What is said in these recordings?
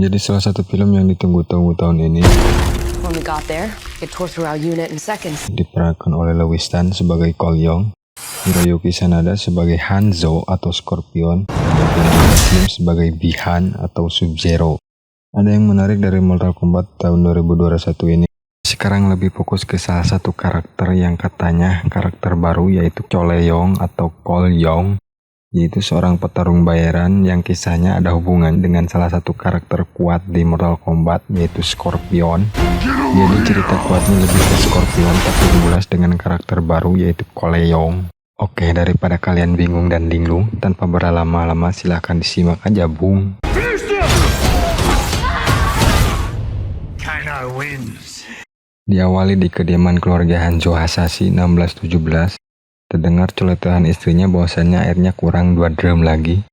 menjadi salah satu film yang ditunggu-tunggu tahun ini. When we got there, it tore through our unit in seconds. Diperankan oleh Lewis Tan sebagai Cole Young, Hiroyuki Sanada sebagai Hanzo atau Scorpion, dan Slim sebagai Bi-Han atau Sub-Zero. Ada yang menarik dari Mortal Kombat tahun 2021 ini. Sekarang lebih fokus ke salah satu karakter yang katanya karakter baru, yaitu Cole Young atau Cole Young, yaitu seorang petarung bayaran yang kisahnya ada hubungan dengan salah satu karakter kuat di Mortal Kombat, yaitu Scorpion. Jadi cerita kuatnya lebih ke Scorpion tapi diulas dengan karakter baru, yaitu Cole Young. Oke, daripada kalian bingung dan linglung, tanpa berlama-lama silahkan disimak aja, Bung. Diawali di kediaman keluarga Hanzo Hasashi 1617, terdengar celotehan istrinya bahwasannya airnya kurang 2 drum lagi.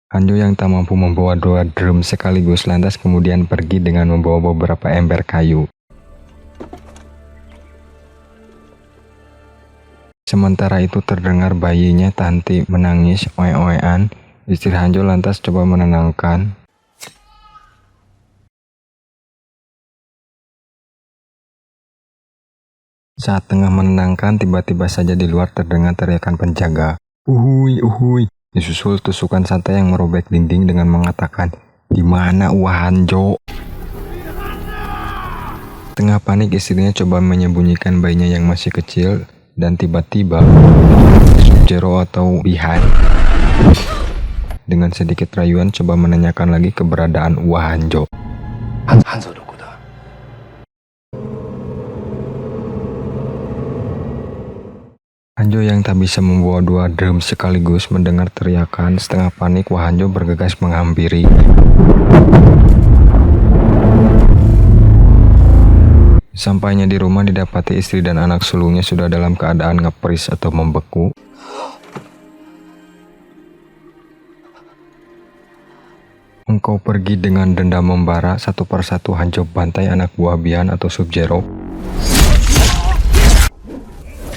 Hanzo yang tak mampu membawa 2 drum sekaligus lantas kemudian pergi dengan membawa beberapa ember kayu. Sementara itu terdengar bayinya Tanti menangis oe-oean. Istri Hanzo lantas coba menenangkan. Saat tengah menenangkan, tiba-tiba saja di luar terdengar teriakan penjaga. Uhuy, uhuy. Disusul tusukan santai yang merobek dinding dengan mengatakan, "Di mana Hanzo?" Tengah panik, istrinya coba menyembunyikan bayinya yang masih kecil, dan tiba-tiba Sub-Zero atau Bi-Han dengan sedikit rayuan coba menanyakan lagi keberadaan Hanzo. Hanzo yang tak bisa membawa 2 drum sekaligus mendengar teriakan. Setengah panik, Hanzo bergegas menghampiri. Sampainya di rumah didapati istri dan anak sulungnya sudah dalam keadaan ngeperis atau membeku. Engkau pergi dengan dendam membara, satu persatu Hanzo bantai anak buah Bi-Han atau Sub-Zero.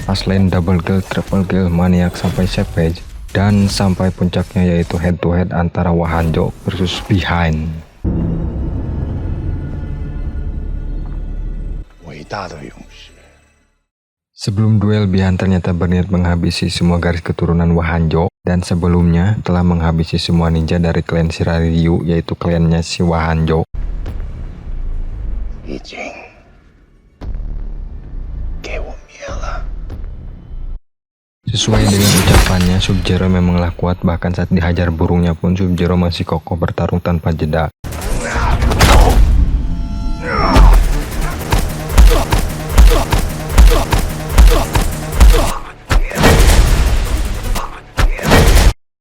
Aslen double kill, triple kill, maniak sampai savage, dan sampai puncaknya yaitu head to head antara Hanzo versus Bi-Han. Sebelum duel, Bi-Han ternyata berniat menghabisi semua garis keturunan Hanzo, dan sebelumnya telah menghabisi semua ninja dari klan Shiraryu, yaitu klannya si Hanzo. Sesuai dengan ucapannya, Sub-Zero memanglah kuat, bahkan saat dihajar burungnya pun Sub-Zero masih kokoh bertarung tanpa jeda.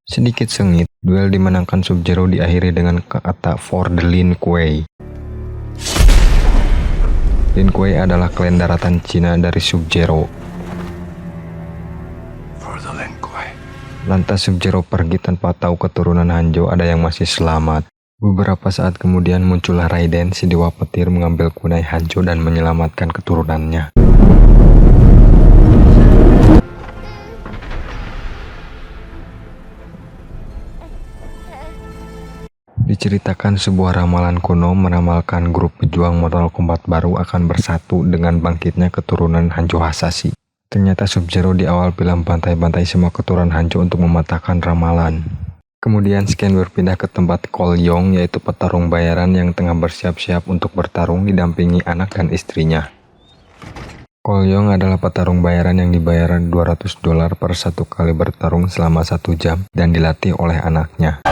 Sedikit sengit, duel dimenangkan Sub-Zero diakhiri dengan kata "for the Lin Kuei". Lin Kuei adalah klan daratan Cina dari Sub-Zero. Lantas Sub-Zero pergi tanpa tahu keturunan Hanzo ada yang masih selamat. Beberapa saat kemudian muncullah Raiden, si dewa petir, mengambil kunai Hanzo dan menyelamatkan keturunannya. Diceritakan sebuah ramalan kuno meramalkan grup pejuang Mortal Kombat baru akan bersatu dengan bangkitnya keturunan Hanzo Hasashi. Ternyata Sub-Zero di awal film bantai-bantai semua keturunan Hanzo untuk mematahkan ramalan. Kemudian scan berpindah ke tempat Cole Young, yaitu petarung bayaran yang tengah bersiap-siap untuk bertarung didampingi anak dan istrinya. Cole Young adalah petarung bayaran yang dibayar $200 per satu kali bertarung selama 1 jam dan dilatih oleh anaknya.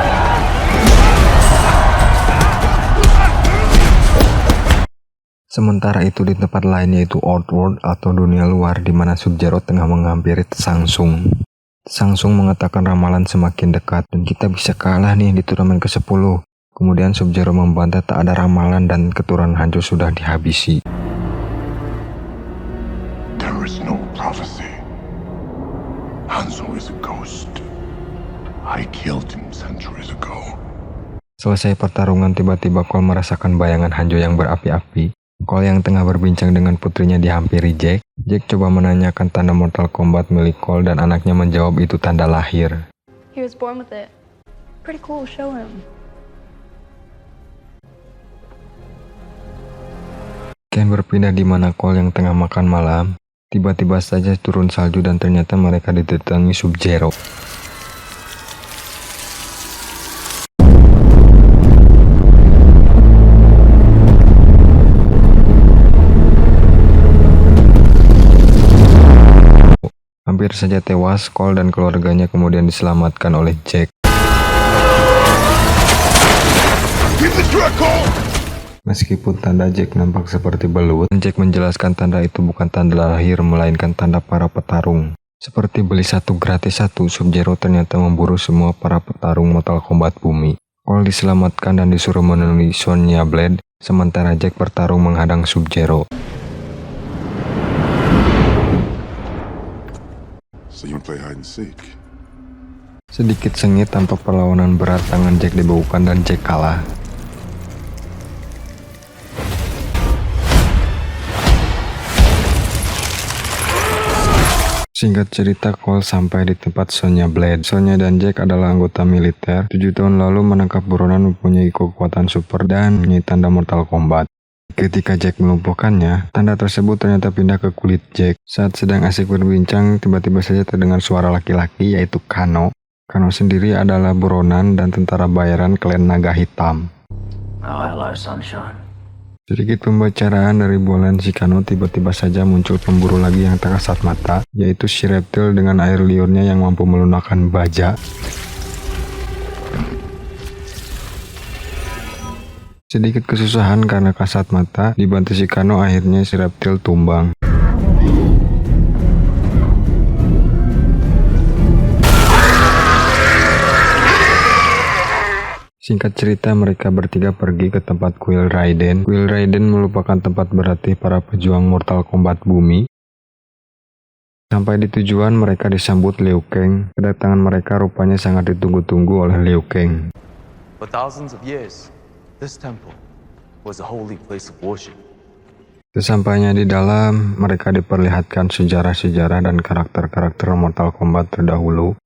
Sementara itu di tempat lain, yaitu Outworld atau dunia luar, di mana Sub-Zero tengah menghampiri Shang Tsung. Shang Tsung mengatakan ramalan semakin dekat dan kita bisa kalah nih di turnamen ke-10. Kemudian Sub-Zero membantah tak ada ramalan dan keturunan Hanzo sudah dihabisi. There is no prophecy. Hanzo is a ghost. I killed him centuries ago. Selesai pertarungan, tiba-tiba Cole merasakan bayangan Hanzo yang berapi-api. Cole yang tengah berbincang dengan putrinya dihampiri Jack. Jack coba menanyakan tanda Mortal Kombat milik Cole dan anaknya menjawab itu tanda lahir. He was born with it. Pretty cool, show him. Ken berpindah di mana Cole yang tengah makan malam. Tiba-tiba saja turun salju dan ternyata mereka didatangi Sub-Zero. Hampir saja tewas, Cole dan keluarganya kemudian diselamatkan oleh Jack. Give the truck call! Meskipun tanda Jack nampak seperti belut, Jack menjelaskan tanda itu bukan tanda lahir melainkan tanda para petarung. Seperti beli satu gratis satu, Sub-Zero ternyata memburu semua para petarung Mortal Kombat bumi. Cole diselamatkan dan disuruh menemui Sonya Blade, sementara Jack bertarung menghadang Sub-Zero. So you play hide and seek? Sedikit sengit tanpa perlawanan berat, tangan Jack dibaukan dan Jack kalah. Singkat cerita, Cole sampai di tempat Sonya Blade. Sonya dan Jack adalah anggota militer. 7 tahun lalu menangkap buronan mempunyai kekuatan super dan mempunyai tanda Mortal Kombat. Ketika Jack melumpuhkannya, tanda tersebut ternyata pindah ke kulit Jack. Saat sedang asik berbincang, tiba-tiba saja terdengar suara laki-laki, yaitu Kano. Kano sendiri adalah buronan dan tentara bayaran klan naga hitam. Oh, hello, sunshine. Sedikit pembicaraan dari bualan si Kano, tiba-tiba saja muncul pemburu lagi yang tak kasat mata, yaitu si reptil dengan air liurnya yang mampu melunakkan baja. Sedikit kesusahan karena kasat mata, dibantu si Kano akhirnya si reptil tumbang. Singkat cerita, mereka bertiga pergi ke tempat kuil Raiden. Kuil Raiden merupakan tempat berlatih para pejuang Mortal Kombat bumi. Sampai di tujuan, mereka disambut Liu Kang. Kedatangan mereka rupanya sangat ditunggu-tunggu oleh Liu Kang. For thousands of years, this temple was a holy place of worship. Sesampainya di dalam, mereka diperlihatkan sejarah-sejarah dan karakter-karakter Mortal Kombat terdahulu.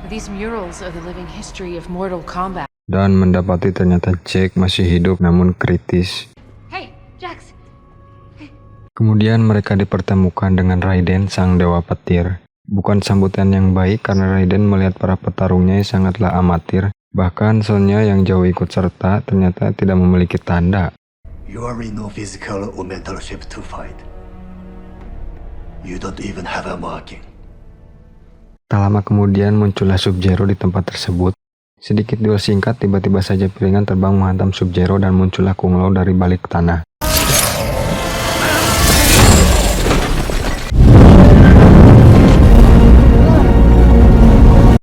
These murals are the living history of Mortal Kombat. Dan mendapati ternyata Jack masih hidup namun kritis. Hey, Jax. Kemudian mereka dipertemukan dengan Raiden, sang dewa petir. Bukan sambutan yang baik karena Raiden melihat para petarungnya yang sangatlah amatir. Bahkan Sonya yang jauh ikut serta ternyata tidak memiliki tanda. You are in no physical or mental shape to fight. You don't even have a marking. Tak lama kemudian muncullah Sub-Zero di tempat tersebut. Sedikit duel singkat, tiba-tiba saja piringan terbang menghantam Sub-Zero dan muncullah Kung Lao dari balik tanah.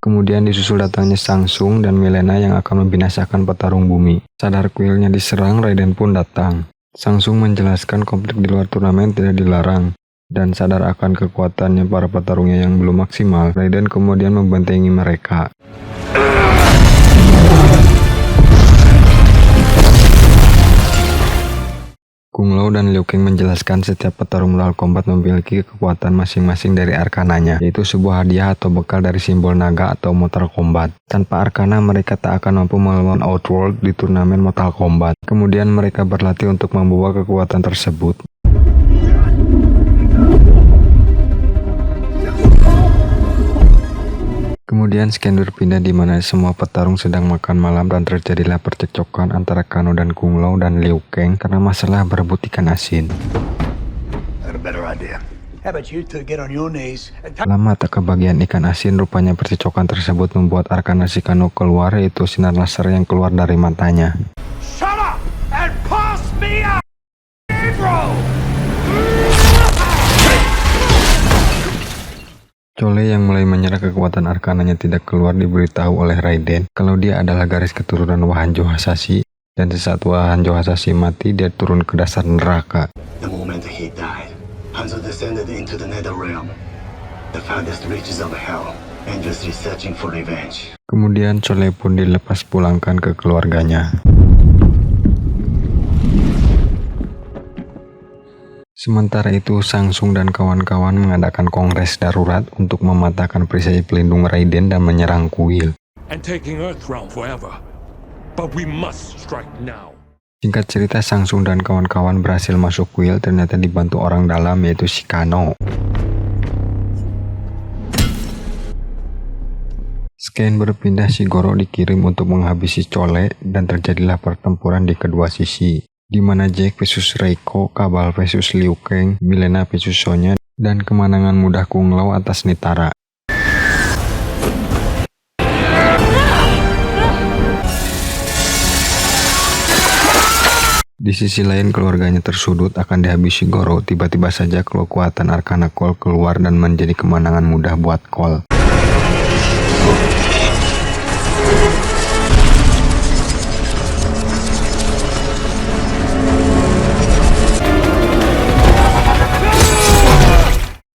Kemudian disusul datangnya Shang Tsung dan Mileena yang akan membinasakan petarung bumi. Sadar kuilnya diserang, Raiden pun datang. Shang Tsung menjelaskan konflik di luar turnamen tidak dilarang. Dan sadar akan kekuatannya para petarungnya yang belum maksimal, Raiden kemudian membentengi mereka. Kung Lao dan Liu Kang menjelaskan setiap petarung Mortal Kombat memiliki kekuatan masing-masing dari arkananya, yaitu sebuah hadiah atau bekal dari simbol naga atau Mortal Kombat. Tanpa arkana, mereka tak akan mampu melawan Outworld di turnamen Mortal Kombat. Kemudian mereka berlatih untuk membawa kekuatan tersebut. Kemudian scan berpindah di mana semua petarung sedang makan malam dan terjadilah percekcokan antara Kano dan Kung Lao dan Liu Kang karena masalah berebut ikan asin. Lama tak kebagian ikan asin, rupanya percekcokan tersebut membuat arkana si Kano keluar, yaitu sinar laser yang keluar dari matanya. Shut up and pass me up, bro! Chole yang mulai menyerah kekuatan arkananya tidak keluar diberitahu oleh Raiden kalau dia adalah garis keturunan Wahanjo Hasashi, dan sesaat Wahanjo Hasashi mati, dia turun ke dasar neraka. The moment he died, Hanzo descended into the nether realm, the farthest reaches of hell, endlessly searching for revenge. Kemudian Chole pun dilepas pulangkan ke keluarganya. Sementara itu, Shang Tsung dan kawan-kawan mengadakan kongres darurat untuk mematahkan perisai pelindung Raiden dan menyerang kuil. And taking Earthrealm forever. But we must strike now. Singkat cerita, Sang Sung dan kawan-kawan berhasil masuk kuil, ternyata dibantu orang dalam yaitu si Kano. Scan berpindah, si Goro dikirim untuk menghabisi Chole dan terjadilah pertempuran di kedua sisi, di mana Jack versus Reiko, Kabal versus Liu Kang, Milena versus Sonya, dan kemenangan mudah Kung Lao atas Nitara. Di sisi lain, keluarganya tersudut akan dihabisi Goro. Tiba-tiba saja kekuatan Arcana Cole keluar dan menjadi kemenangan mudah buat Cole.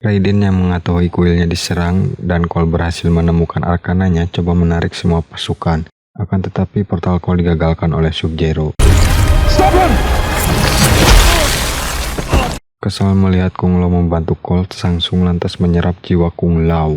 Raiden yang mengetahui kuilnya diserang dan Cole berhasil menemukan arkananya coba menarik semua pasukan. Akan tetapi portal Cole digagalkan oleh Sub-Zero. Kesal melihat Kung Lao membantu Cole, Sang Sung lantas menyerap jiwa Kung Lao.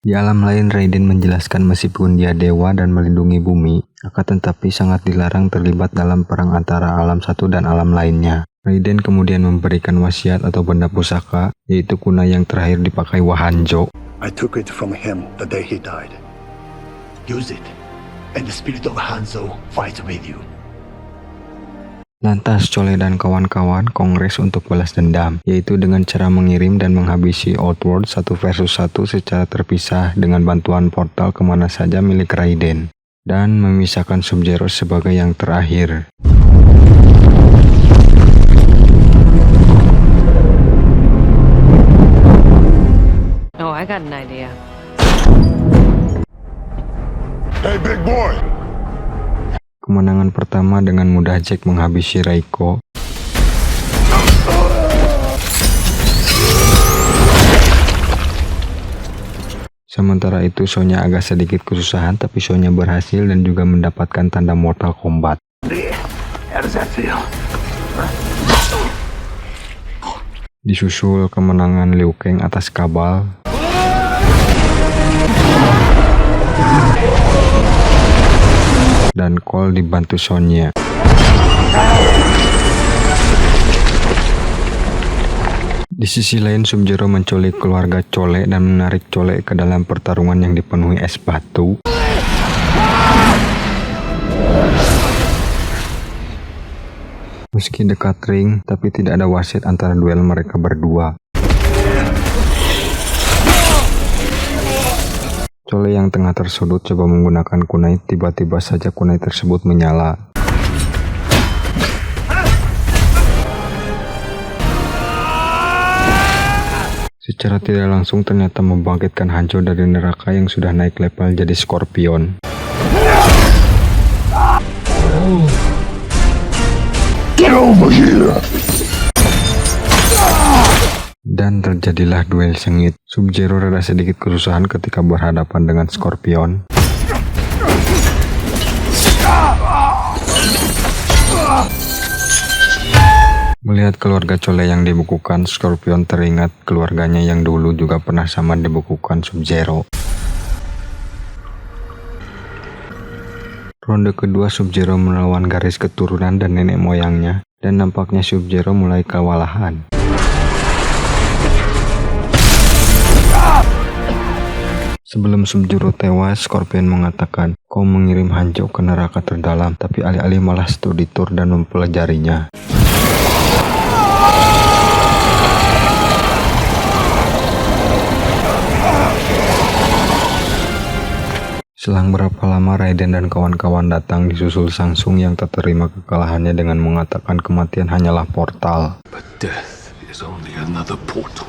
Di alam lain, Raiden menjelaskan meskipun dia dewa dan melindungi bumi, akan tetapi sangat dilarang terlibat dalam perang antara alam satu dan alam lainnya. Raiden kemudian memberikan wasiat atau benda pusaka, yaitu kunai yang terakhir dipakai Wahanjo. I took it from him the day he died. Use it, and the spirit of Hanzo fights with you. Lantas Chole dan kawan-kawan kongres untuk balas dendam, yaitu dengan cara mengirim dan menghabisi Outworld 1 versus 1 secara terpisah dengan bantuan portal kemana saja milik Raiden, dan memisahkan Sub-Zero sebagai yang terakhir. Oh, I got an idea. Hey, big boy! Kemenangan pertama dengan mudah Jack menghabisi Reiko. Sementara itu Sonya agak sedikit kesusahan, tapi Sonya berhasil dan juga mendapatkan tanda Mortal Kombat. How does that feel? Disusul kemenangan Liu Kang atas Kabal. Dan Cole dibantu Sonya. Di sisi lain, Sub-Zero menculik keluarga Chole dan menarik Chole ke dalam pertarungan yang dipenuhi es batu. Meski dekat ring, tapi tidak ada wasit antara duel mereka berdua. Chole yang tengah tersudut coba menggunakan kunai, tiba-tiba saja kunai tersebut menyala. Secara tidak langsung ternyata membangkitkan Hanzo dari neraka yang sudah naik level jadi Scorpion. Get over here! Dan terjadilah duel sengit. Sub-Zero rada sedikit kesusahan ketika berhadapan dengan Scorpion. Melihat keluarga Chole yang dibekukan, Scorpion teringat keluarganya yang dulu juga pernah sama dibekukan Sub-Zero. Ronde kedua, Sub-Zero melawan garis keturunan dan nenek moyangnya, dan nampaknya Sub-Zero mulai kewalahan. Sebelum Sub-Zero tewas, Scorpion mengatakan, "Kau mengirim Hanzo ke neraka terdalam," tapi alih-alih malah studi tour dan mempelajarinya. Selang berapa lama Raiden dan kawan-kawan datang, disusul Sang Sung yang tak terima kekalahannya dengan mengatakan kematian hanyalah portal. But death is only another portal.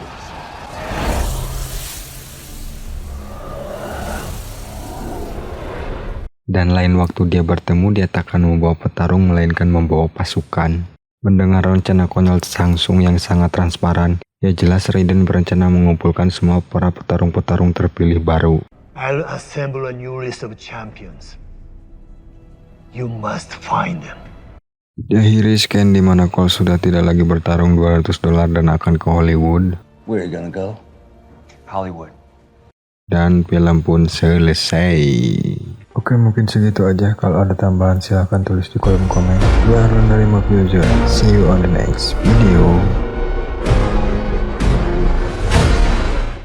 Dan lain waktu dia bertemu, dia tak akan membawa petarung melainkan membawa pasukan. Mendengar rencana konyol Sang Sung yang sangat transparan, ya jelas Raiden berencana mengumpulkan semua para petarung-petarung terpilih baru. I'll assemble a new list of champions. You must find them. Diakhiri scan di mana Cole sudah tidak lagi bertarung $200 dan akan ke Hollywood. Where are you gonna go? Hollywood. Dan film pun selesai. Oke, mungkin segitu aja. Kalau ada tambahan silahkan tulis di kolom komen. Gue Harun dari Mafioso. See you on the next video.